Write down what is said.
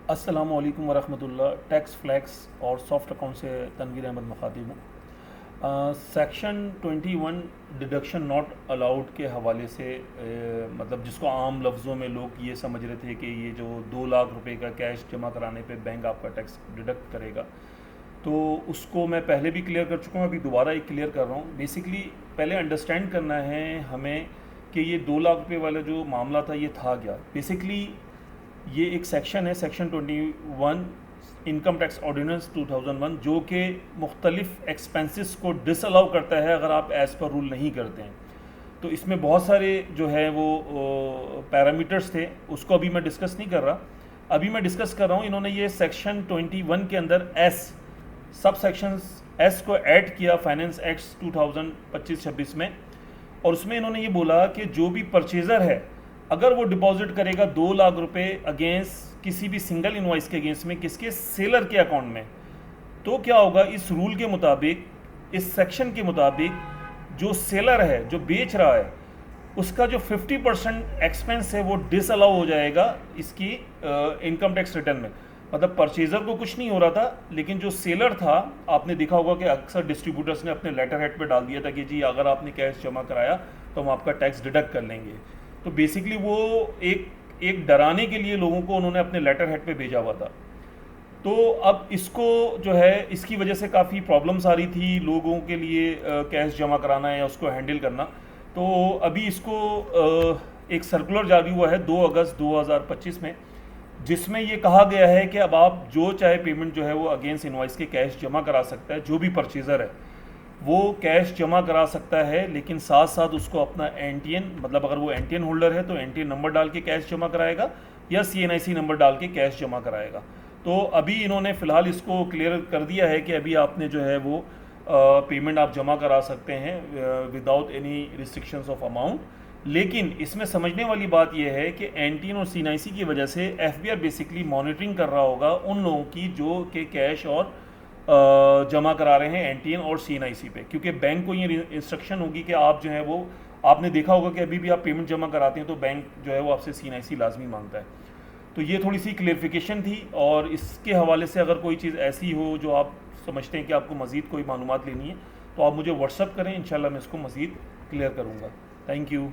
अस्सलाम वालेकुम वरहमतुल्लाह। Tax flex और सॉफ्ट अकाउंट से तनवीर अहमद मुखातिब हूँ। सेक्शन 21 डिडक्शन नॉट अलाउड के हवाले से मतलब जिसको आम लफ्ज़ों में लोग ये समझ रहे थे कि ये जो 2 लाख रुपए का कैश जमा कराने पे बैंक आपका टैक्स डिडक्ट करेगा, तो उसको मैं पहले भी क्लियर कर चुका हूँ, अभी दोबारा एक क्लियर कर रहा हूँ। बेसिकली पहले अंडरस्टैंड करना है हमें कि ये 2 लाख रुपए वाला जो मामला था ये था क्या। बेसिकली ये एक सेक्शन है, सेक्शन 21 इनकम टैक्स ऑर्डिनेंस 2001, जो कि मुख्तलिफ एक्सपेंसेस को डिसअलाउ करता है अगर आप एज़ पर रूल नहीं करते हैं। तो इसमें बहुत सारे जो है वो पैरामीटर्स थे, उसको अभी मैं डिस्कस नहीं कर रहा। अभी मैं डिस्कस कर रहा हूँ, इन्होंने ये सेक्शन 21 के अंदर एस सब सेक्शंस एस को ऐड किया फाइनेंस एक्ट्स 2025-26 में, और उसमें इन्होंने ये बोला कि जो भी परचेज़र है अगर वो डिपॉजिट करेगा 2 लाख रुपए अगेंस्ट किसी भी सिंगल इनवॉइस के अगेंस्ट में, किसके, सेलर के अकाउंट में, तो क्या होगा, इस रूल के मुताबिक, इस सेक्शन के मुताबिक, जो सेलर है, जो बेच रहा है, उसका जो 50% एक्सपेंस है वो डिसअलाउ हो जाएगा इसकी इनकम टैक्स रिटर्न में। मतलब परचेजर को कुछ नहीं हो रहा था, लेकिन जो सेलर था, आपने देखा होगा कि अक्सर डिस्ट्रीब्यूटर्स ने अपने लेटर हेड पे डाल दिया था कि जी अगर आपने कैश जमा कराया तो हम आपका टैक्स डिडक्ट कर लेंगे। तो बेसिकली वो एक डराने के लिए लोगों को उन्होंने अपने लेटर हेड पे भेजा हुआ था। तो अब इसको जो है, इसकी वजह से काफ़ी प्रॉब्लम्स आ रही थी लोगों के लिए कैश जमा कराना या उसको हैंडल करना। तो अभी इसको एक सर्कुलर जारी हुआ है 2 अगस्त 2025 में, जिसमें ये कहा गया है कि अब आप जो चाहे पेमेंट जो है वो अगेंस्ट इनवॉइस के कैश जमा करा सकता है। जो भी परचेज़र है वो कैश जमा करा सकता है, लेकिन साथ साथ उसको अपना एनटीएन, मतलब अगर वो एनटीएन होल्डर है तो एनटीएन नंबर डाल के कैश जमा कराएगा या सीएनआईसी नंबर डाल के कैश जमा कराएगा। तो अभी इन्होंने फ़िलहाल इसको क्लियर कर दिया है कि अभी आपने जो है वो पेमेंट आप जमा करा सकते हैं without any restrictions of amount. लेकिन इसमें समझने वाली बात यह है कि एनटीएन और सीएनआईसी की वजह से एफबीआई बेसिकली मॉनिटरिंग कर रहा होगा उन लोगों की जो कि कैश और जमा करा रहे हैं एनटीएन और सीएनआईसी पे, क्योंकि बैंक को ये इंस्ट्रक्शन होगी कि आप जो है वो, आपने देखा होगा कि अभी भी आप पेमेंट जमा कराते हैं तो बैंक जो है वो आपसे सीएनआईसी लाजमी मांगता है। तो ये थोड़ी सी क्लेरिफिकेशन थी, और इसके हवाले से अगर कोई चीज़ ऐसी हो जो आप समझते हैं कि आपको मज़ीद कोई मालूमात लेनी है तो आप मुझे व्हाट्सअप करें, इंशाल्लाह मैं इसको मज़ीद क्लियर करूँगा। Thank you.